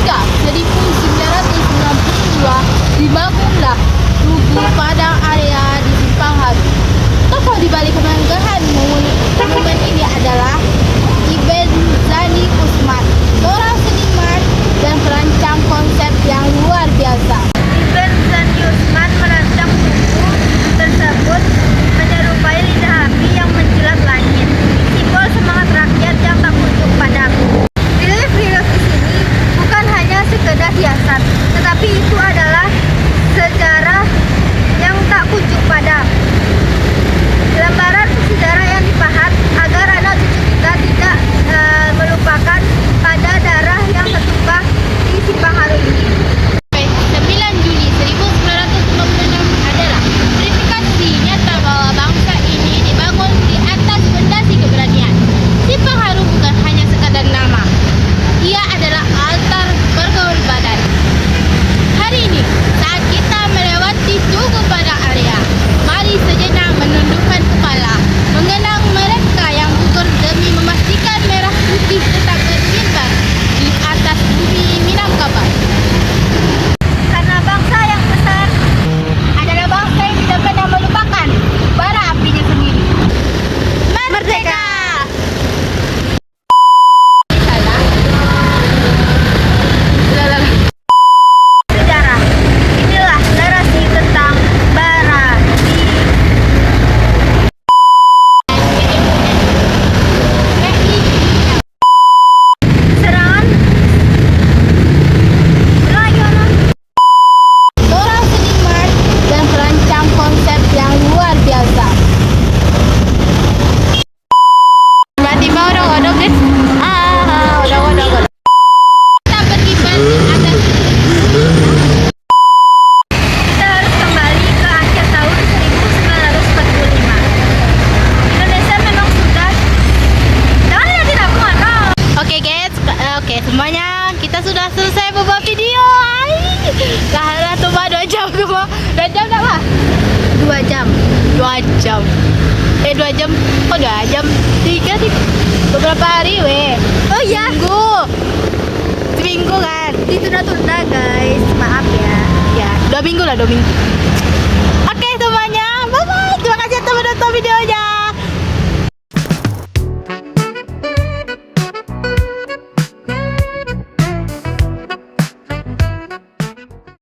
hingga 1992 dibangunlah Tugu Padang Area di Simpang Haru. Tokoh di balik kemanggahan monumen ini adalah Iben Zani Usman, seorang seniman dan perancang konsep yang luar biasa. Iben Zani Usman merancang tugu tersebut menyerupai lidah api yang menjilat langit, simbol semangat rakyat yang tak kunjung padam. Relief-relief di sini bukan hanya sekedar hiasan, tetapi itu adalah sejarah yang tak kunjung padam. Lembaran sejarah yang dipahat agar anak cucu kita tidak melupakan pada darah yang tertumpah di Simpang Haru ini. 9 Juli 1996 adalah verifikasi nyata bahwa bangsa ini dibangun di atas fondasi keberanian. Simpang Haru bukan hanya sekadar nama, ia adalah altar berkorbanan. Hari ini, saat kita melewati Tugu Padang Area, mari sejenak menundukkan kepala, mengenang mereka yang gugur demi memastikan merah putih tetap berkibar di atas bumi Minangkabau. Karena bangsa yang besar adalah bangsa yang tidak pernah melupakan bara apinya sendiri. Merdeka! Sejarah. Inilah narasi tentang bara api. Serangan. Lagi mana? Seorang seniman dan perancang konsep yang luar biasa. Tiba-tiba odong-odong guys. Odong-odong. Kita berkibar di atas. Kita harus kembali ke akhir tahun 1945. Indonesia memang sudah. Jangan lihatin aku nggak. Oke guys, oke semuanya kita sudah selesai membuat video. Lah cuma 2 jam cuma 2 jam tak lah? 2 jam. 2 jam. 2 jam. Kok 2 jam? 3 sih. Beberapa hari weh. Oh iya, Seminggu kan? ditunda-tunda guys. Maaf ya. Ya, 2 minggu lah, 2 minggu. Oke semuanya, bye bye. Terima kasih telah menonton videonya.